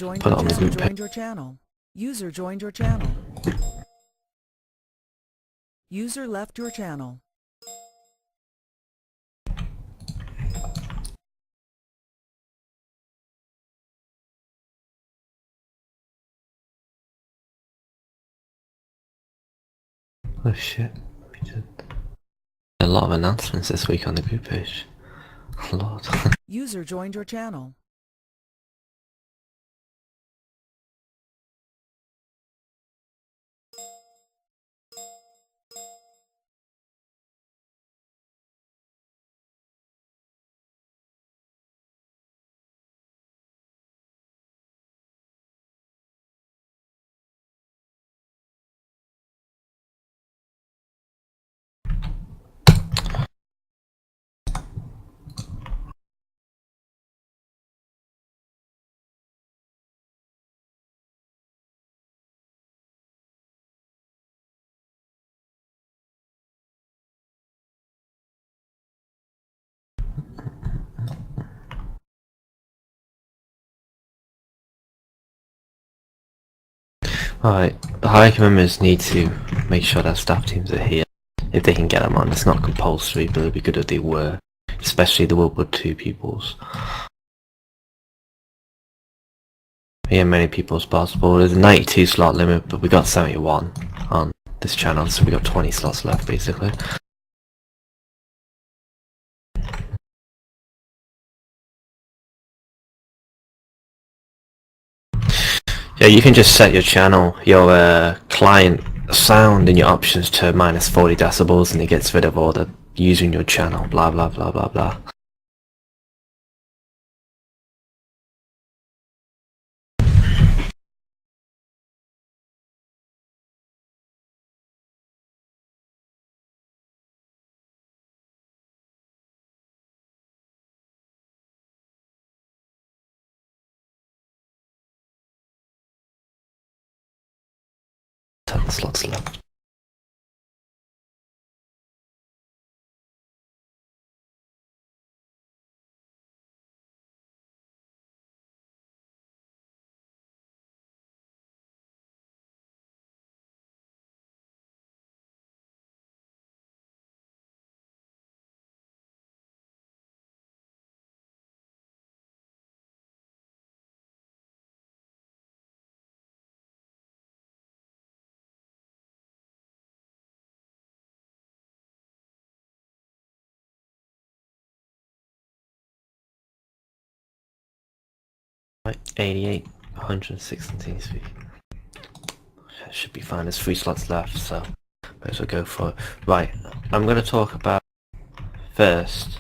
joined put your it on the channel. group page. Joined your channel. User joined your channel. User left your channel. Oh shit, we did a lot of announcements this week on the group page. A lot. User joined your channel. Alright, the hiring members need to make sure that staff teams are here. If they can get them on, it's not compulsory, but it would be good if they were. Especially the World War II peoples. Get many people as possible. There's a 92 slot limit, but we got 71 on this channel, so we got 20 slots left basically. Yeah, you can just set your channel, your client sound in your options to minus 40 decibels, and it gets rid of all the using your channel, blah blah blah blah blah. Ten slots left. Right, 88, 116 feet. Should be fine. There's 3 slots left, so might as well go for it. Right, I'm going to talk about first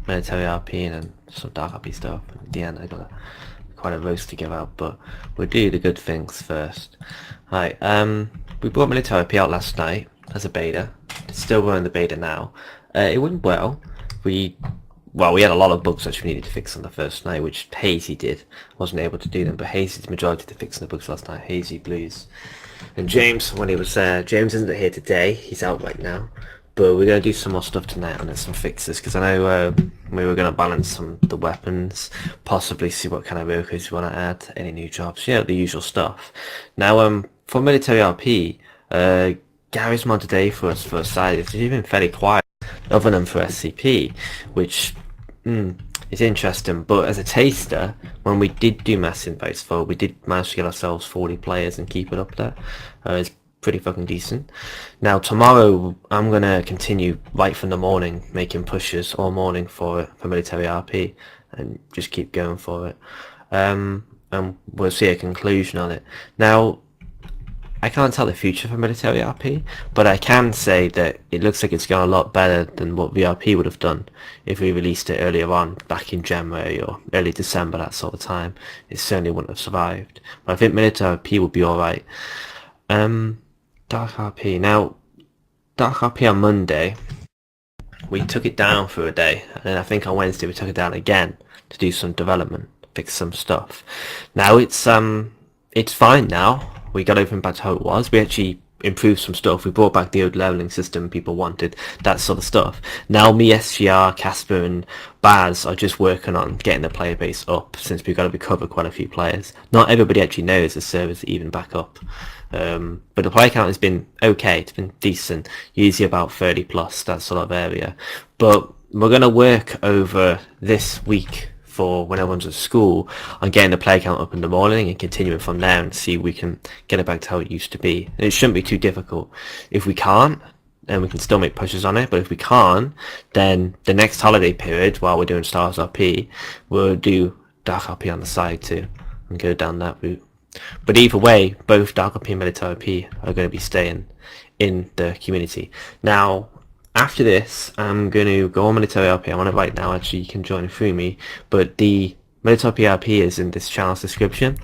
military RP and then some dark RP stuff. At the end, I got quite a roast to give out, but we'll do the good things first. Right, we brought military RP out last night as a beta. It's still running the beta now. It went well. We had a lot of bugs which we needed to fix on the first night, which Hazy did. Wasn't able to do them, but Hazy did the majority of the fixing the bugs last night. Hazy, Blues, and James, when he was there. James isn't here today. He's out right now. But we're going to do some more stuff tonight on some fixes, because I know we were going to balance some of the weapons, possibly see what kind of vehicles we want to add, any new jobs, the usual stuff. Now, for military RP, Gary's mod today for us for a side. It's been fairly quiet, other than for SCP, which is interesting. But as a taster, when we did do mass invites for, we did manage to get ourselves 40 players and keep it up there. It's pretty fucking decent. Now tomorrow I'm gonna continue right from the morning, making pushes all morning for military RP, and just keep going for it. And we'll see a conclusion on it. Now, I can't tell the future for military RP, but I can say that it looks like it's gone a lot better than what VRP would have done if we released it earlier on, back in January or early December, that sort of time. It certainly wouldn't have survived. But I think military RP would be alright. Dark RP. Now, Dark RP on Monday, we took it down for a day, and then I think on Wednesday we took it down again to do some development, fix some stuff. Now it's fine now. We got everything back to how it was. We actually improved some stuff. We brought back the old leveling system people wanted, that sort of stuff. Now me, SGR, Casper and Baz are just working on getting the player base up, since we've got to recover quite a few players. Not everybody actually knows the servers are even back up. But the player count has been okay, it's been decent, usually about 30 plus, that sort of area. But we're going to work over this week for when everyone's at school on getting the player count up in the morning and continuing from there and see if we can get it back to how it used to be. And it shouldn't be too difficult. If we can't, then we can still make pushes on it, but if we can't, then the next holiday period, while we're doing Stars RP, we'll do Dark RP on the side too and go down that route. But either way, both Dark RP and Military RP are going to be staying in the community. Now, after this, I'm going to go on Military RP. I'm on it right now, actually, you can join through me, but the Military RP is in this channel's description.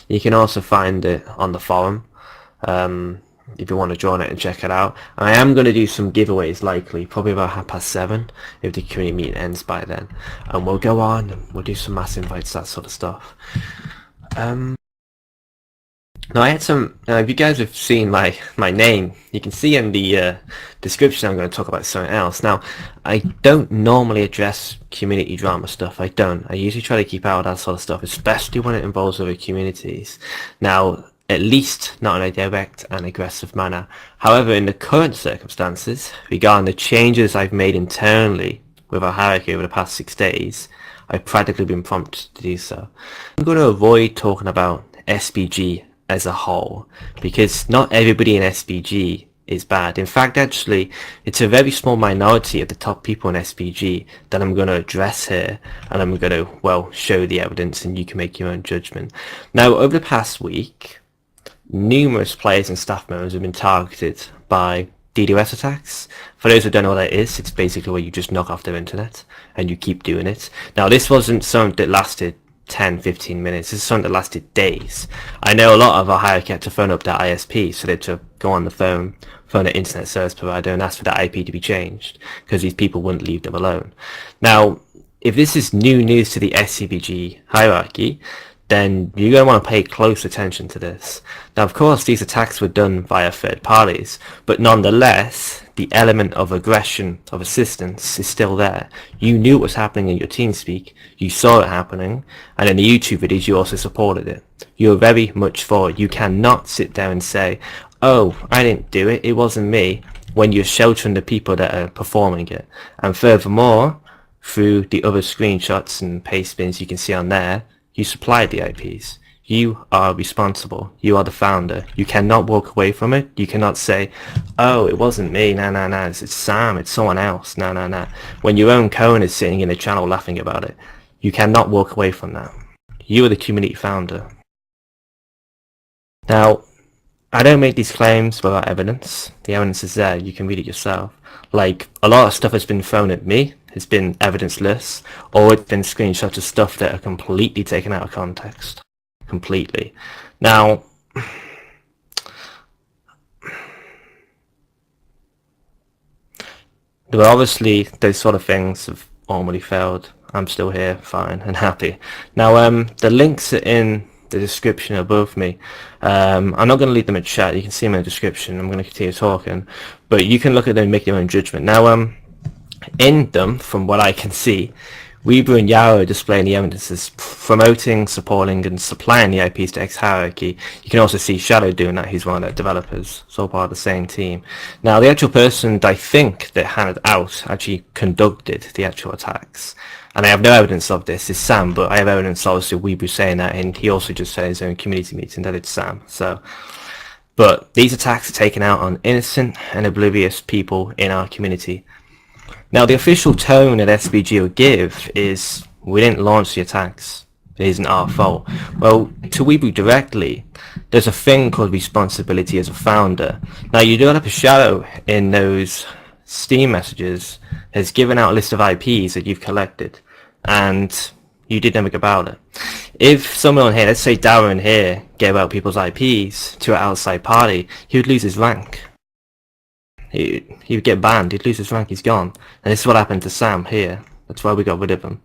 You can also find it on the forum, if you want to join it and check it out. I am going to do some giveaways, likely, probably about 7:30, if the community meeting ends by then. And we'll go on, and we'll do some mass invites, that sort of stuff. Now I had some, if you guys have seen my name, you can see in the description I'm going to talk about something else. Now, I don't normally address community drama stuff, I don't. I usually try to keep out of that sort of stuff, especially when it involves other communities. Now, at least not in a direct and aggressive manner. However, in the current circumstances, regarding the changes I've made internally with our hierarchy over the past 6 days, I've practically been prompted to do so. I'm going to avoid talking about SBG as a whole, because not everybody in SBG is bad. In fact, actually, it's a very small minority of the top people in SBG that I'm going to address here, and I'm going to, well, show the evidence and you can make your own judgment. Now, over the past week, numerous players and staff members have been targeted by DDoS attacks. For those who don't know what that is, it's basically where you just knock off their internet and you keep doing it. Now, this wasn't something that lasted 10-15 minutes. This is something that lasted days. I know a lot of our hierarchy had to phone up their ISP, so they had to go on the phone their internet service provider and ask for that IP to be changed, because these people wouldn't leave them alone. Now, if this is new news to the SCBG hierarchy, then you're going to want to pay close attention to this. Now, of course, these attacks were done via third parties, but nonetheless, the element of aggression, of assistance, is still there. You knew what was happening in your TeamSpeak, you saw it happening, and in the YouTube videos you also supported it. You're very much for it. You cannot sit there and say, oh, I didn't do it, it wasn't me, when you're sheltering the people that are performing it. And furthermore, through the other screenshots and paste bins you can see on there, you supplied the IPs. You are responsible. You are the founder. You cannot walk away from it. You cannot say, oh, it wasn't me, nah, it's Sam, it's someone else, nah. When your own Cohen is sitting in the channel laughing about it, you cannot walk away from that. You are the community founder. Now, I don't make these claims without evidence. The evidence is there, you can read it yourself. Like, a lot of stuff has been thrown at me, it's been evidenceless, or it's been screenshots of stuff that are completely taken out of context. Completely. Now, there are obviously those sort of things have already failed. I'm still here, fine and happy. Now, the links are in the description above me. I'm not going to leave them in chat, you can see them in the description. I'm going to continue talking, but you can look at them and make your own judgment. Now, in them, from what I can see, Weebu and Yao are displaying the evidences, promoting, supporting and supplying the IPs to X hierarchy. You can also see Shadow doing that, he's one of their developers, it's all part of the same team. Now, the actual person I think that handed out actually conducted the actual attacks, and I have no evidence of this, is Sam, but I have evidence obviously of Weebu saying that, and he also just said in his own community meeting that it's Sam. So, but these attacks are taken out on innocent and oblivious people in our community. Now, the official tone that SBG will give is, we didn't launch the attacks, it isn't our fault. Well, to Weebu directly, there's a thing called responsibility as a founder. Now, you do have a Shadow in those Steam messages has given out a list of IPs that you've collected, and you did nothing about it. If someone here, let's say Darren here, gave out people's IPs to an outside party, he would lose his rank. He would get banned, he'd lose his rank, he's gone. And this is what happened to Sam here. That's why we got rid of him.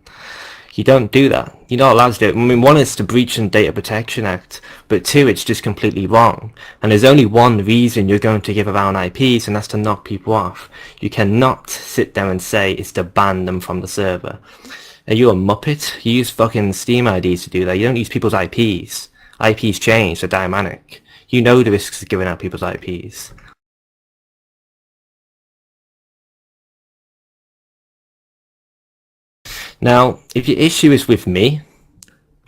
You don't do that. You're not allowed to do it. I mean, one is to breach the Data Protection Act, but two, it's just completely wrong. And there's only one reason you're going to give around IPs, and that's to knock people off. You cannot sit there and say it's to ban them from the server. Are you a muppet? You use fucking Steam IDs to do that. You don't use people's IPs. IPs change, they're dynamic. You know the risks of giving out people's IPs. Now, if your issue is with me,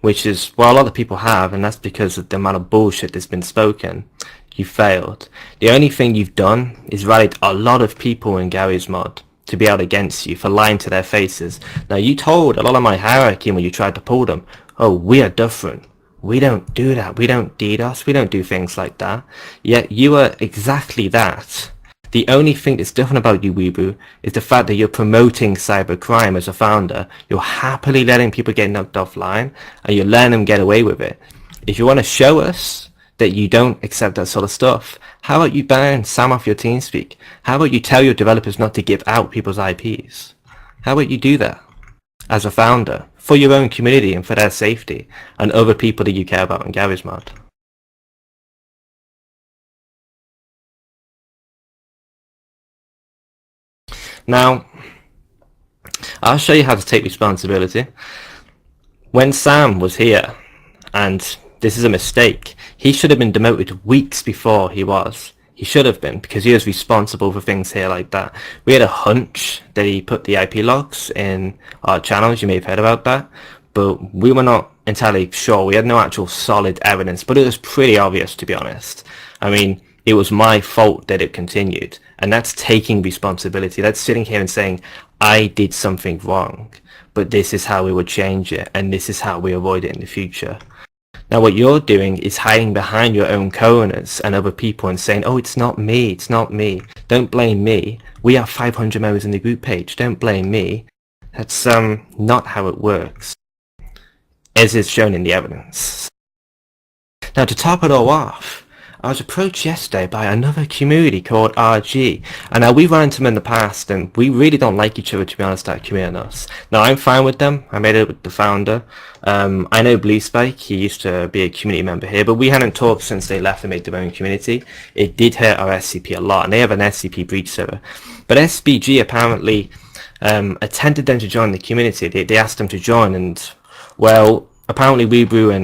which is what a lot of people have, and that's because of the amount of bullshit that's been spoken, you failed. The only thing you've done is rallied a lot of people in Gary's mod to be out against you for lying to their faces. Now, you told a lot of my hierarchy when you tried to pull them, oh, we are different. We don't do that. We don't DDoS. We don't do things like that. Yet you are exactly that. The only thing that's different about you, Weeboo, is the fact that you're promoting cybercrime as a founder. You're happily letting people get knocked offline, and you're letting them get away with it. If you want to show us that you don't accept that sort of stuff, how about you ban Sam off your TeamSpeak? How about you tell your developers not to give out people's IPs? How about you do that as a founder, for your own community and for their safety, and other people that you care about in Gary's mod? Now, I'll show you how to take responsibility. When Sam was here, and this is a mistake, he should have been demoted weeks before he was. He should have been, because he was responsible for things here like that. We had a hunch that he put the IP logs in our channels, you may have heard about that, but we were not entirely sure. We had no actual solid evidence, but it was pretty obvious, to be honest. I mean, it was my fault that it continued, and that's taking responsibility. That's sitting here and saying, I did something wrong, but this is how we would change it, and this is how we avoid it in the future. Now what you're doing is hiding behind your own co-owners and other people and saying, oh, it's not me, it's not me. Don't blame me. We have 500 members in the group page. Don't blame me. That's not how it works, as is shown in the evidence. Now to top it all off, I was approached yesterday by another community called RG, and now we've run into them in the past, and we really don't like each other, to be honest, that community and us. Now I'm fine with them. I made it with the founder. I know Blue Spike, he used to be a community member here, but we hadn't talked since they left and made their own community. It did hurt our SCP a lot, and they have an SCP breach server. But SBG apparently attempted them to join the community. They asked them to join, and well, apparently Weeboo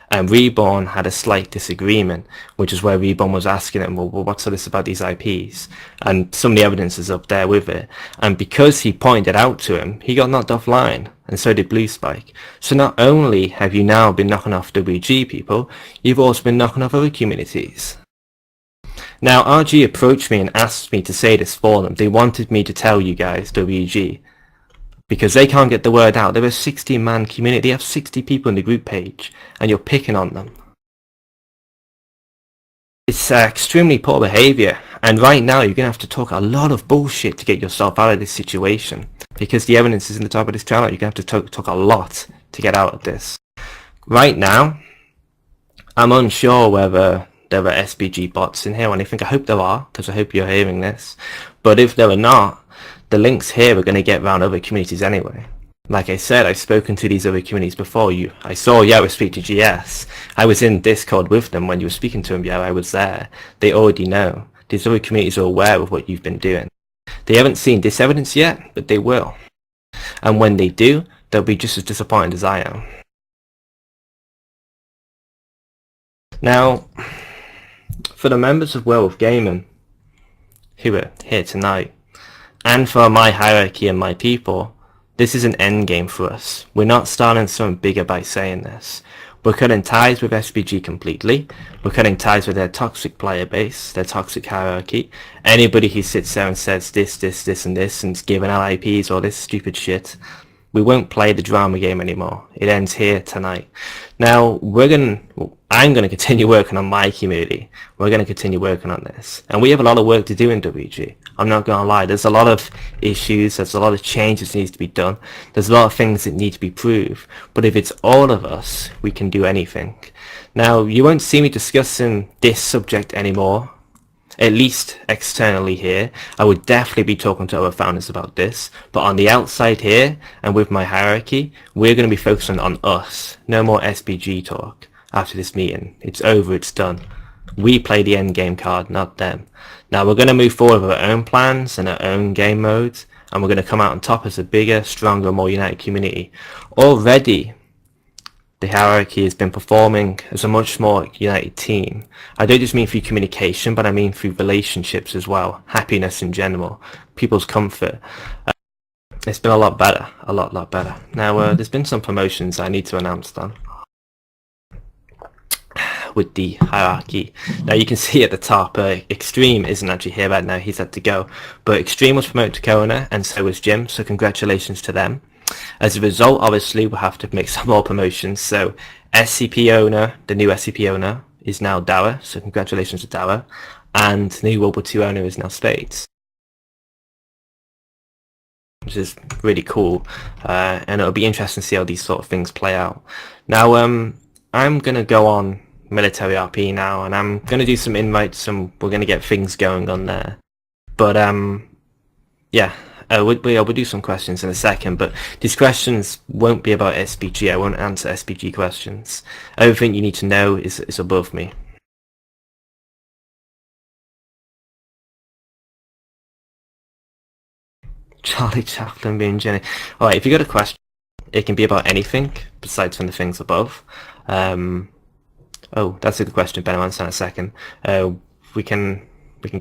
and Reborn had a slight disagreement, which is where Reborn was asking him, well, what's all this about these IPs? And some of the evidence is up there with it. And because he pointed out to him, he got knocked offline, and so did Blue Spike. So not only have you now been knocking off WG people, you've also been knocking off other communities. Now, RG approached me and asked me to say this for them. They wanted me to tell you guys, WG, because they can't get the word out. They're a 60-man community. They have 60 people in the group page, and you're picking on them. It's extremely poor behaviour, and right now you're going to have to talk a lot of bullshit to get yourself out of this situation, because the evidence is in the top of this channel. You're going to have to talk a lot to get out of this. Right now, I'm unsure whether there are SBG bots in here or anything. I hope there are, because I hope you're hearing this. But if there are not, the links here are going to get around other communities anyway. Like I said, I've spoken to these other communities before. I saw Yarrow speak to GS. I was in Discord with them when you were speaking to them, Yarrow. I was there. They already know. These other communities are aware of what you've been doing. They haven't seen this evidence yet, but they will. And when they do, they'll be just as disappointed as I am. Now, for the members of Werwolf Gaming who are here tonight, and for my hierarchy and my people, this is an endgame for us. We're not starting something bigger by saying this. We're cutting ties with SBG completely. We're cutting ties with their toxic player base, their toxic hierarchy. Anybody who sits there and says this, and this, and is giving out IPs or this stupid shit, we won't play the drama game anymore. It ends here tonight. Now, I'm going to continue working on my community. We're going to continue working on this. And we have a lot of work to do in WG. I'm not going to lie. There's a lot of issues. There's a lot of changes that needs to be done. There's a lot of things that need to be proved. But if it's all of us, we can do anything. Now, you won't see me discussing this subject anymore at least externally here. I would definitely be talking to other founders about this, but on the outside here and with my hierarchy, we're going to be focusing on us. No more SBG talk after this meeting. It's over, it's done. We play the end game card, not them. Now we're going to move forward with our own plans and our own game modes, and we're going to come out on top as a bigger, stronger, more united community. Already, the hierarchy has been performing as a much more united team. I don't just mean through communication, but I mean through relationships as well, happiness in general, people's comfort. It's been a lot better, a lot better. Now there's been some promotions I need to announce then with the hierarchy. Now you can see at the top, Extreme isn't actually here right now, he's had to go, but Extreme was promoted to co-owner and so was Jim, so congratulations to them. As a result, obviously, we'll have to make some more promotions. So SCP owner, the new SCP owner, is now Dower. So congratulations to Dower. And the new World War II owner is now Spades, which is really cool. And it'll be interesting to see how these sort of things play out. Now, I'm going to go on military RP now, and I'm going to do some invites, and we're going to get things going on there. But, yeah. We'll do some questions in a second, but these questions won't be about SBG. I won't answer SBG questions. Everything you need to know is above me. Charlie Chaplin being Jenny. Alright, if you got a question, it can be about anything besides from the things above. Oh, that's a good question, Ben. I'll answer in a second. We can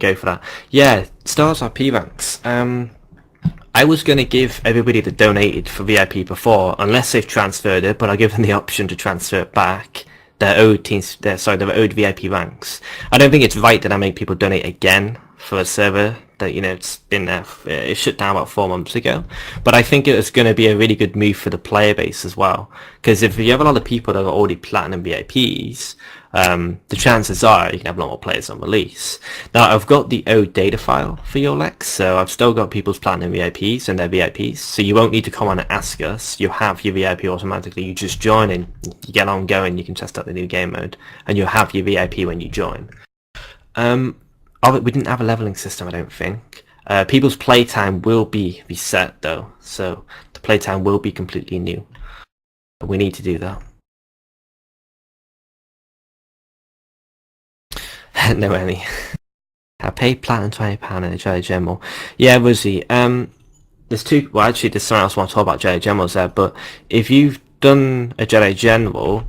go for that. Yeah, Stars RP ranks. I was going to give everybody that donated for VIP before, unless they've transferred it, but I'll give them the option to transfer it back. Their owed VIP ranks. I don't think it's right that I make people donate again for a server that, you know, it's been there, it shut down about 4 months ago. But I think it was going to be a really good move for the player base as well. Because if you have a lot of people that are already platinum VIPs, the chances are you can have a lot more players on release. Now I've got the owed data file for your Lex, so I've still got people's platinum VIPs and their VIPs, so you won't need to come on and ask us. You have your VIP automatically. You just join and you get on going, you can test out the new game mode, and you'll have your VIP when you join. We didn't have a leveling system, I don't think. People's playtime will be reset though, so the playtime will be completely new. But we need to do that. No, any. I paid platinum £20 in a Jedi General. Yeah, Rosie. There's two. Well, actually, there's something else I want to talk about Jedi Generals there. But if you've done a Jedi General,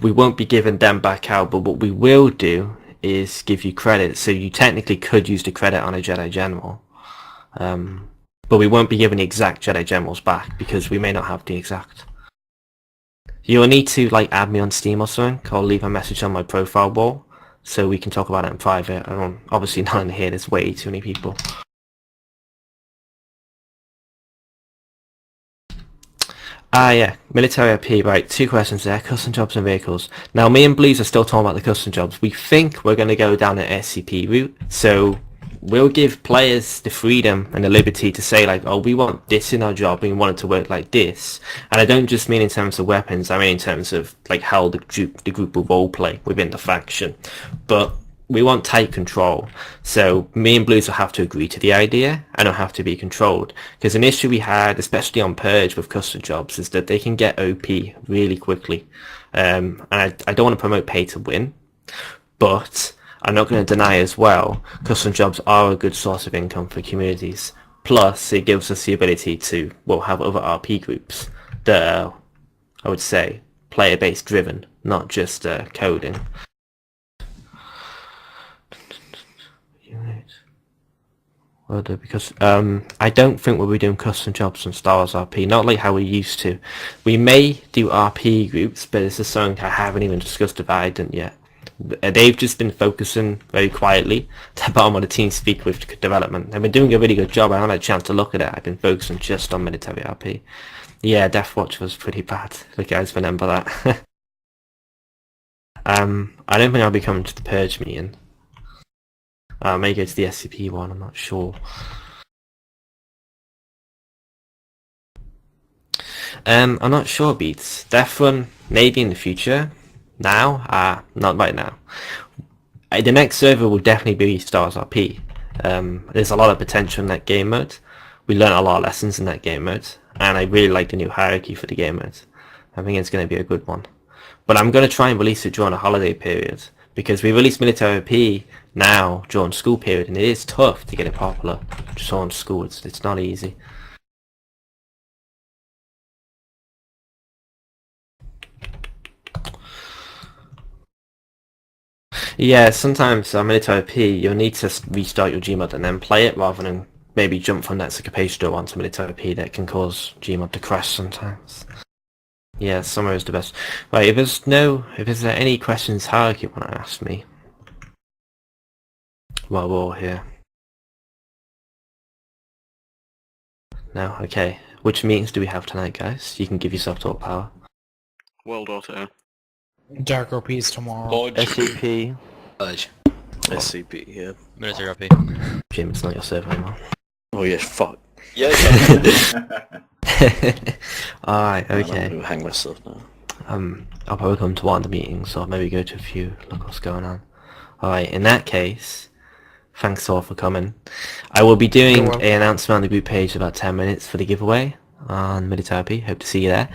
we won't be giving them back out. But what we will do is give you credit. So you technically could use the credit on a Jedi General. But we won't be giving the exact Jedi Generals back because we may not have the exact. You'll need to like add me on Steam or something, or leave a message on my profile wall, so we can talk about it in private. Obviously not in here, there's way too many people. Yeah, military IP, right, 2 questions there, custom jobs and vehicles. Now me and Bleeze are still talking about the custom jobs. We think we're going to go down an SCP route, so we'll give players the freedom and the liberty to say like, oh, we want this in our job, we want it to work like this. And I don't just mean in terms of weapons, I mean in terms of like how the group will roleplay within the faction. But we want tight control, so me and Blues will have to agree to the idea and it'll have to be controlled. Because an issue we had, especially on Purge with custom jobs, is that they can get OP really quickly. And I don't want to promote pay to win, but I'm not going to deny as well, custom jobs are a good source of income for communities. Plus, it gives us the ability to, well, have other RP groups that are, I would say, player-based driven, not just coding. Because I don't think we'll be doing custom jobs on Star Wars RP, not like how we used to. We may do RP groups, but this is something I haven't even discussed with Aiden yet. They've just been focusing very quietly to bottom of the team speak with development. They've been doing a really good job. I haven't had a chance to look at it. I've been focusing just on military RP. Yeah, Death Watch was pretty bad. The guys remember that. I don't think I'll be coming to the Purge meeting. I may go to the SCP one, I'm not sure. I'm not sure, Beats. Death Run, maybe in the future. Now? Not right now. The next server will definitely be Stars RP. There's a lot of potential in that game mode. We learned a lot of lessons in that game mode, and I really like the new hierarchy for the game mode. I think it's going to be a good one. But I'm going to try and release it during a holiday period, because we release military RP now during school period, and it is tough to get it popular just on school. It's not easy. Yeah, sometimes military RP, you'll need to restart your Gmod and then play it rather than maybe jump from that page door onto military RP. That can cause Gmod to crash sometimes. Yeah, summer is the best. Right, if there's any questions Hark you want to ask me while we're all here. No? Okay. Which meetings do we have tonight, guys? You can give yourself talk power. World Auto. Dark OPs tomorrow. Lodge. SCP. Lodge. SCP, yeah. Military RP. Jim, it's not your server anymore. Oh yeah, fuck. Yeah. Alright, I'm okay. gonna hang myself now. I'll probably come to one of the meetings or maybe go to a few, look what's going on. Alright, in that case, thanks all for coming. I will be doing an announcement on the group page in about 10 minutes for the giveaway on Military IP. Hope to see you there.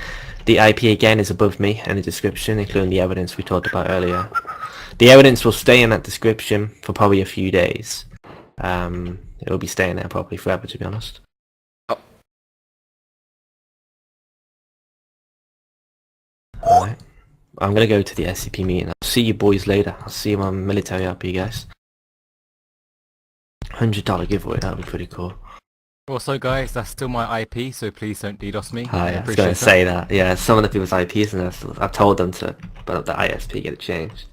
The IP again is above me in the description, including the evidence we talked about earlier. The evidence will stay in that description for probably a few days. It will be staying there probably forever, to be honest. Alright. I'm gonna go to the SCP meeting. I'll see you boys later. I'll see you on Military RP, guys. $100 giveaway, that would be pretty cool. Also guys, that's still my IP, so please don't DDoS me. Hi, I was going to say that. Yeah, some of the people's IPs and I've told them to put up the ISP, get it changed.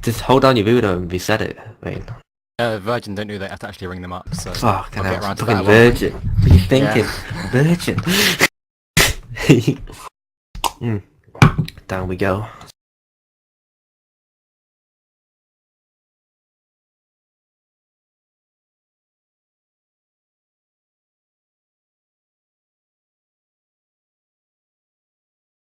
Just hold down your voodoo and reset it, Wayne. Virgin don't do that, I have to actually ring them up, so... Fucking I'll hell, get around to fucking that Virgin. What are you thinking? Yeah. Virgin. Down we go.